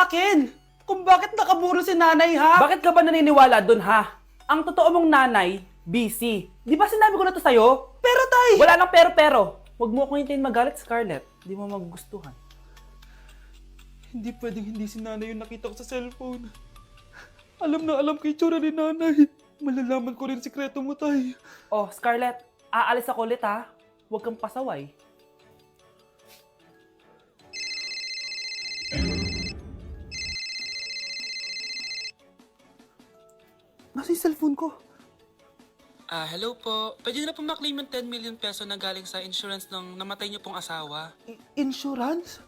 sa akin kung bakit nakaburo si nanay, ha? Bakit ka ba naniniwala dun, ha? Ang totoo mong nanay, busy. Di ba sinabi ko na to sa'yo? Pero tay! Wala nang pero. Huwag mo akong hintayin magalit, Scarlett. Di mo magugustuhan. Hindi pwedeng hindi si nanay yung nakita ko sa cellphone. Alam na alam ko yung tsura ni nanay. Malalaman ko rin sikreto mo, tay. Oh, Scarlett, aalis ako ulit, ha? Huwag kang pasaway. Nasa yung cellphone ko? Hello po. Pwede na po maklaim yung 10 million peso na galing sa insurance ng namatay niyo pong asawa. Insurance?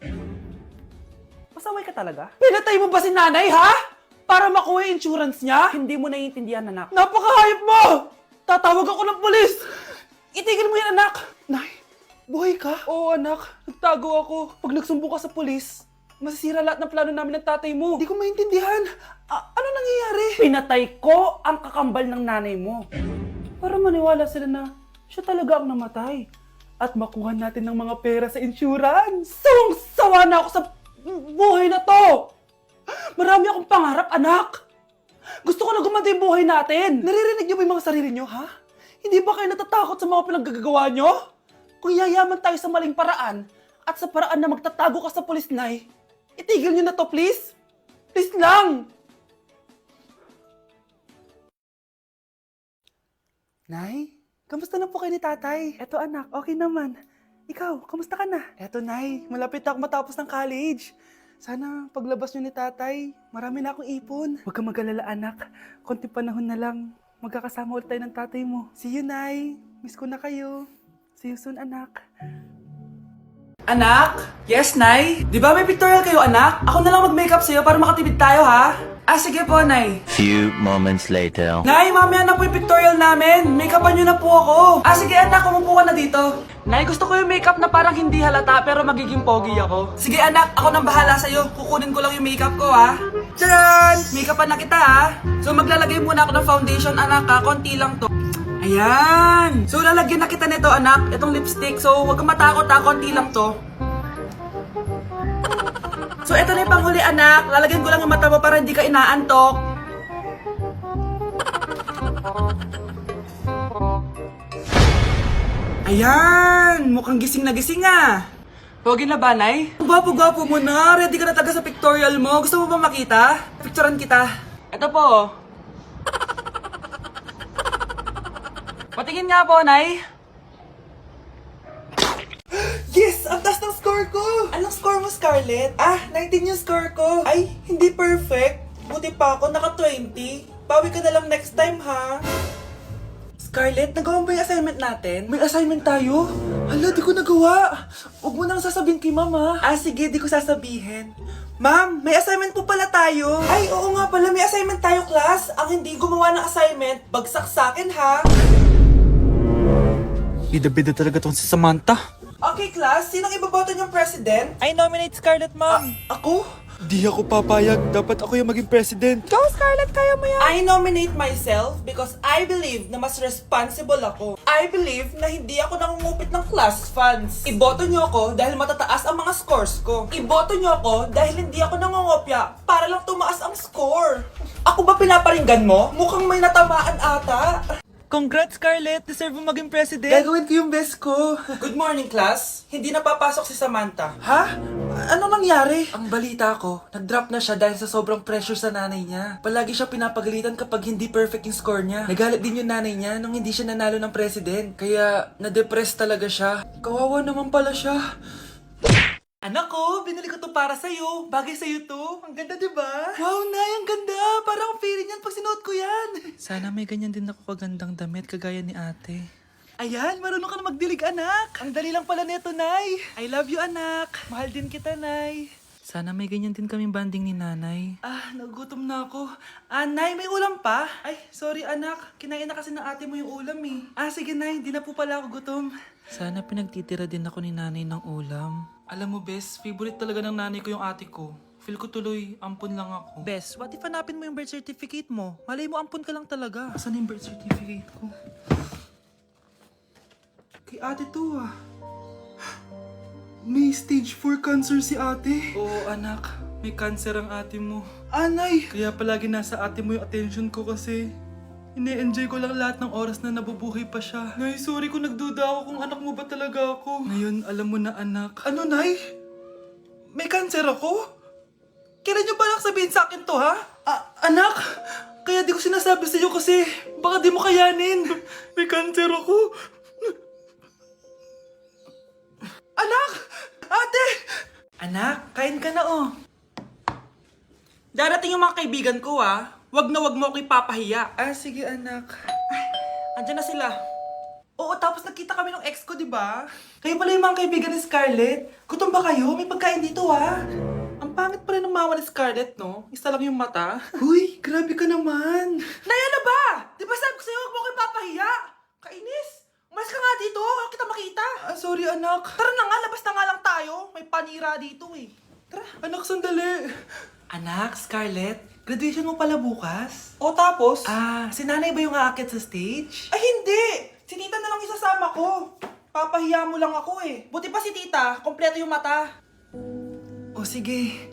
Pasaway ka talaga? Pinatay mo ba si nanay, ha? Para makuha yung insurance niya? Hindi mo naiintindihan, anak. Napakahayop mo! Tatawag ako ng pulis! Itigil mo yan, anak! Nay, buhay ka? Oo, anak. Nagtago ako. Pag nagsumbong ka sa pulis, masisira lahat ng plano namin ng tatay mo. Hindi ko maintindihan. Ano nangyayari? Pinatay ko ang kakambal ng nanay mo. Para maniwala sila na siya talaga ang namatay. At makuha natin ng mga pera sa insurance. Sawang-sawa na ako sa buhay na to! Marami akong pangarap, anak! Gusto ko na gumanda yung buhay natin! Naririnig niyo ba yung mga sarili niyo, ha? Hindi ba kayo natatakot sa mga pinaggagawa niyo? Kung yayaman tayo sa maling paraan at sa paraan na magtatago ka sa pulis, Nay, itigil niyo na to, please! Please lang! Nay, kamusta na po kayo ni tatay? Eto anak, okay naman. Ikaw, kamusta ka na? Eto Nay, malapit na ako matapos ng college. Sana paglabas niyo ni tatay, marami na akong ipon. Huwag kang mag-alala anak, konti panahon na lang. Magkakasama ulit tayo ng tatay mo. See you, Nay. Miss ko na kayo. See you soon, anak. Anak? Yes, Nay? Di ba may pictorial kayo, anak? Ako na lang mag-makeup sa'yo para makatipid tayo, ha? Sige po, Nay. Few moments later. Nay, mamaya na po yung pictorial namin. Make-upan nyo na po ako. Sige, anak, umupo ka na dito. Nay, gusto ko yung makeup na parang hindi halata pero magiging pogi ako. Sige, anak, ako nang bahala sa'yo. Kukunin ko lang yung makeup ko, ha? Tcharan! Make-upan na kita, ha? So, maglalagay muna ako ng foundation, anak, ha? Konti lang to. Ayan! So, lalagyan na kita nito, anak. Itong lipstick. So, huwag kang matakot, ha? Konti lang to. So, ito na yung panghuli, anak. Lalagyan ko lang yung mata mo para hindi ka inaantok. Ayan! Mukhang gising na gising, ah. Pogi na ba, Nay? Gwapo-gwapo mo na. Ready ka na talaga sa pictorial mo. Gusto mo ba makita? Picturean kita. Ito po. Patingin nga po, Nay. Yes! Ang taas ng score ko! Anong score mo, Scarlett? 19 yung score ko. Ay, hindi perfect. Buti pa ako, naka 20. Bawi ka na lang next time, ha? Scarlett, nagawa mo ba yung assignment natin? May assignment tayo? Hala, di ko nagawa. Huwag mo nang sasabihin kay mama. Sige, di ko sasabihin. Ma'am, may assignment po pala tayo. Ay, oo nga pala, may assignment tayo, class. Ang hindi gumawa ng assignment, bagsak sa akin, ha? Bida-bida talaga tong si Samantha. Okay, class, sinong iboboto niyong president? I nominate Scarlett, ma'am. Ako? Di ako papayag. Dapat ako yung maging president. Go, Scarlett, kaya mo yan! I nominate myself because I believe na mas responsible ako. I believe na hindi ako nangungupit ng class funds. Iboto niyo ako dahil matataas ang mga scores ko. Iboto niyo ako dahil hindi ako nangungopya para lang tumaas ang score. Ako ba pinaparinggan mo? Mukhang may natamaan ata. Congrats, Scarlett. Deserve mo maging president. Gagawin ko yung best ko. Good morning, class. Hindi na papasok si Samantha. Ha? Ano nangyari? Ang balita ko, nag-drop na siya dahil sa sobrang pressure sa nanay niya. Palagi siya pinapagalitan kapag hindi perfect yung score niya. Nagalit din yung nanay niya nung hindi siya nanalo ng president. Kaya, na-depress talaga siya. Kawawa naman pala siya. Anak ko, binili ko to para sa'yo. Bagay sa'yo to. Ang ganda, diba? Wow, Nay, ang ganda. Parang ang feeling yan pag sinuot ko yan. Sana may ganyan din ako kagandang damit kagaya ni ate. Ayan, marunong ka na magdilig, anak. Ang dali lang pala nito, Nay. I love you, anak. Mahal din kita, Nay. Sana may ganyan din kaming banding ni nanay. Nagugutom na ako. Nay, may ulam pa? Ay, sorry, anak. Kinain na kasi ng ate mo yung ulam, eh. Sige, Nay. Hindi na po pala ako gutom. Sana pinagtitira din ako ni nanay ng ulam. Alam mo, Bes, favorite talaga ng nanay ko yung ate ko. Feel ko tuloy, ampun lang ako. Bes, what if hanapin mo yung birth certificate mo? Malay mo, ampun ka lang talaga. Asan yung birth certificate ko? Kay ate to, May stage 4 cancer si ate. Oo anak, may cancer ang ate mo. Anay! Kaya palagi nasa ate mo yung attention ko kasi ine-enjoy ko lang lahat ng oras na nabubuhay pa siya. Nay, sorry kung nagduda ako kung anak mo ba talaga ako. Ngayon, alam mo na anak. Ano, Nay? May cancer ako? Kailan niyo ba lang sabihin sa akin to, ha? Anak! Kaya di ko sinasabi sa'yo kasi baka di mo kayanin. May cancer ako. Anak! Ate! Anak, kain ka na oh. Darating yung mga kaibigan ko ah. Wag na wag mo ako ipapahiya. Sige, anak. Andyan na sila. Oo, tapos nagkita kami ng ex ko, di ba? Kayo pala yung mga kaibigan ni Scarlett. Gutom ba kayo? May pagkain dito, ha? Ang pangit pala ng mama ni Scarlett, no? Isa lang yung mata. Huy, grabe ka naman. Nay, ano ba? Di ba sabi ko sa'yo, huwag mo ako ipapahiya? Kainis. Umalis ka nga dito. Huwag kita makita. Sorry, anak. Tara na nga, labas na nga lang tayo. May panira dito eh. Tara. Anak, sandali. Anak, Scarlett, graduation mo pala bukas? O, tapos? Si nanay ba yung aakit sa stage? Ay, hindi. Si tita na lang isasama ko. Papahiya mo lang ako, eh. Buti pa si tita, kompleto yung mata. O sige,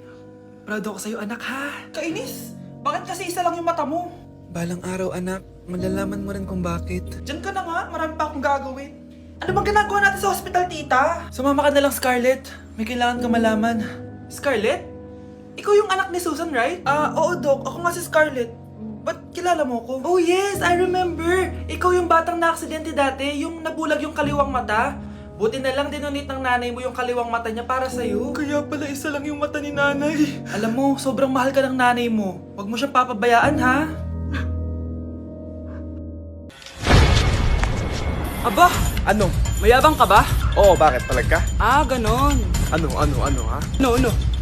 proud ako sa'yo anak ha. Kainis. Bakit kasi isa lang yung mata mo? Balang araw anak, malalaman mo rin kung bakit. Diyan ka na nga. Marami pa akong gagawin. Ano bang ginagawa natin sa hospital, tita? Sumama ka na lang Scarlett, may kailangan ka malaman. Scarlett? Ikaw yung anak ni Susan, right? Oo, Doc. Ako nga si Scarlett. Ba't kilala mo ko? Oh yes, I remember! Ikaw yung batang na-aksidente dati, yung nabulag yung kaliwang mata. Buti na lang dinonate ng nanay mo yung kaliwang mata niya para sa'yo. Kaya pala isa lang yung mata ni nanay. Alam mo, sobrang mahal ka ng nanay mo. Huwag mo siyang papabayaan, ha? Aba, Ano? mayabang ka ba? Oo, bakit? Palag ka? Ganon. Ano, ha?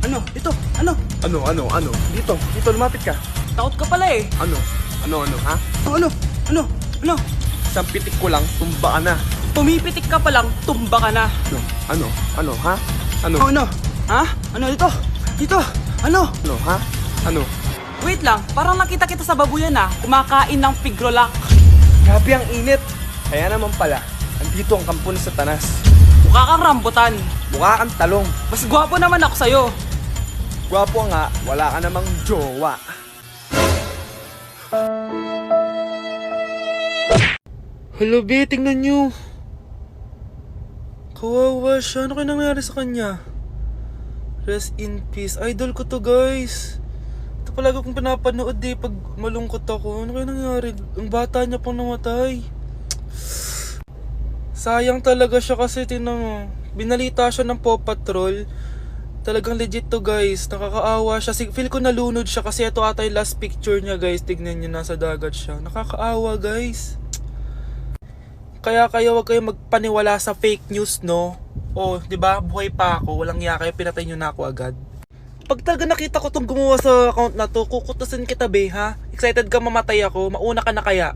Ano? Ito, ano? Ano? Dito, lumapit ka. Takot ka pala eh. Ano, ha? Ano? Isang pitik ko lang, tumba ka na. Pumipitik ka pa lang, tumba ka na. Ano, ha? Ano, Ano? Ha? Ano dito? Dito? Ano? ha? Ano? Wait lang, parang nakita kita sa babuyan kumakain ng pigrolak. Grabe ang init. Kaya naman pala, andito ang kampo ni Satanas. Mukha kang rambutan. Mukha kang talong. Mas gwapo naman ako sa'yo. Gwapo nga, wala ka namang jowa. Hello, B. Tingnan nyo. Kawawa siya. Ano kaya nangyari sa kanya? Rest in peace. Idol ko to, guys. Ito palagi kong pinapanood pag malungkot ako. Ano kaya nangyari? Ang bata niya pang namatay. Sayang talaga siya kasi tinan mo. Binalita siya ng Paw Patrol. Talagang legit to, guys. Nakakaawa siya. Feel ko nalunod siya kasi ito ata yung last picture niya, guys. Tignan niyo, nasa dagat siya. Nakakaawa, guys. Kaya kayo wag kayo magpaniwala sa fake news, no? O, di ba? Buhay pa ako. Walang iya kayo. Pinatay niyo na ako agad. Pag talaga nakita ko tong gumawa sa account na to, kukutasin kita, be, ha? Excited ka mamatay ako. Mauna ka na kaya.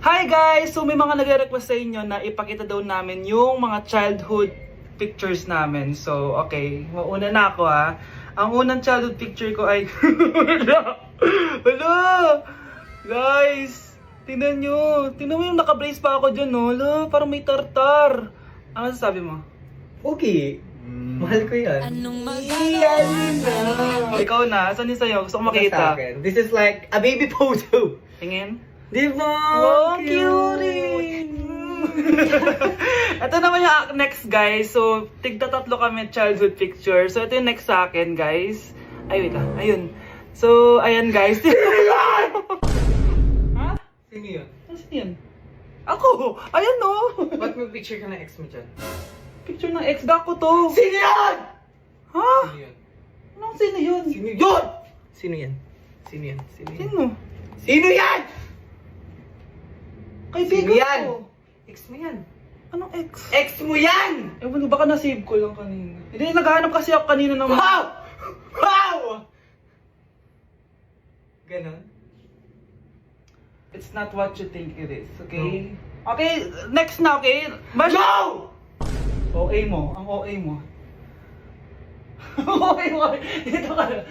Hi guys! So may mga nagre-request sa inyo na ipakita daw namin yung mga childhood pictures namin. So, okay. Mauna na ako ha. Ang unang childhood picture ko ay... Hala! Guys! Tingnan nyo. Tingnan mo yung naka-brace pa ako dyan, no? Hala, parang may tartar. Ano sasabi mo? Okay. Mahal ko yan. Ikaw na. Saan yung sa'yo? Gusto ko makita. This is like a baby photo. Tingin. Di ba? Oh, cute! Ito naman yung next, guys. So, tigta-tatlo kami childhood picture. So, ito yung next sa akin, guys. Ay, wait lang. Ayun. So, ayan, guys. Ha? Sino yun? Ano yun? Ako! Ayan, no! Ba't may picture ka ng ex mo dyan? Picture ng ex-da ko to. Sino yun? Ha? Sino yun? Anong sino yun? Sino yun? Sino yan? Sino yan? Sino yan? Sino? Sino yan? Kaibigan Sino yan? ko. Ex mo yan. Anong ex? Ex mo yan! Ewan ko, baka na-save ko lang kanina. Hindi, naghahanap kasi ako kanina ng... Wow! Wow! Ganon? It's not what you think it is, okay? Okay, next na, okay? Bash! No! OA mo, ang OA mo. OA mo, dito ka.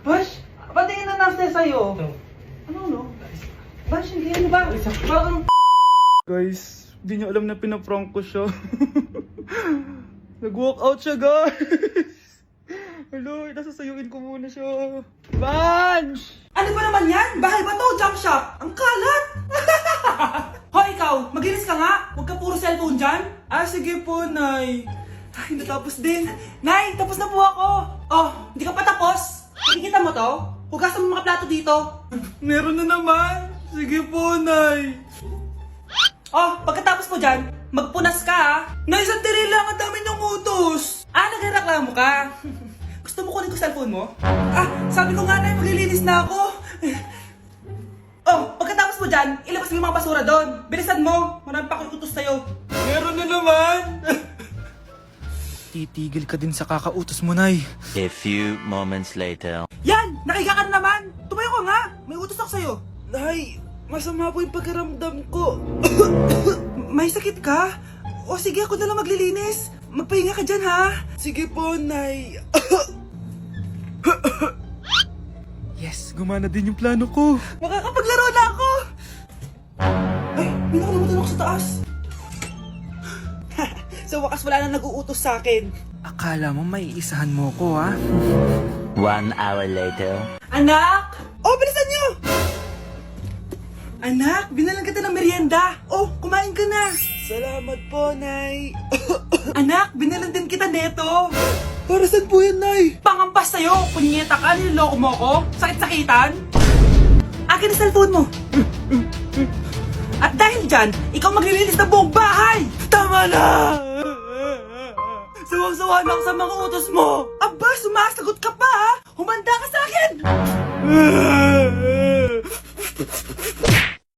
Bash, patingin na nasa sa'yo. No. Ano, no? Bash, hindi ano ba? Parang... Guys, di niyo alam na pinaprank ko siya. Nag-walk out siya, guys. Hello, nasasayuin ko muna siya. Van! Ano ba naman yan? Bahay ba to? Junk shop? Ang kalat! Hoy, ikaw! Maginis ka nga! Huwag ka puro cellphone dyan! Ah, sige po, Nay. Ay, natapos din. Nay, tapos na po ako! Oh, hindi ka pa tapos? Nakikita mo to? Hugasan mo mga plato dito. Meron na naman. Sige po, Nay. Oh, pagkatapos mo dyan, magpunas ka ha. Nay, sandali lang, ang dami niyong utos. Ah, nagreklamo ka. Gusto mo kunin ko cellphone mo? Ah, sabi ko nga, Nay, maglilinis na ako. Oh, pagkatapos mo dyan, ilabas mo yung mga basura doon. Bilisan mo, marami pa akong utos sa'yo. Meron na naman. Titigil ka din sa kakautos mo, Nay. A few moments later. Yan, nakiga ka na naman. Tumayo ka nga, may utos ako sa'yo. Nay, masama po yung pagkaramdam ko. May sakit ka? O sige, ako na lang maglilinis. Magpahinga ka dyan ha. Sige po, Nay. Yes, gumana din yung plano ko. Makakapaglaro na ako. Ay, may nakalimutan ako sa taas. Sa wakas wala na nag-uutos sa akin. Akala mo may isahan mo ko, ha? 1 hour later. Anak! Oh, bilisan niyo! Anak, binalan kita ng merienda. Oh, kumain ka na. Salamat po, Nay. Anak, binalan din kita neto. Para saan po yan, Nay? Pangampas sa'yo, punyeta ka, niloloko mo ko. Sakit-sakitan. Akin ang cellphone mo. At dahil dyan, ikaw maglilinis ng buong bahay. Tama na! Sawang-sawa na ako sa mga utos mo. Aba, sumasagot ka pa ha? Humanda ka sa akin!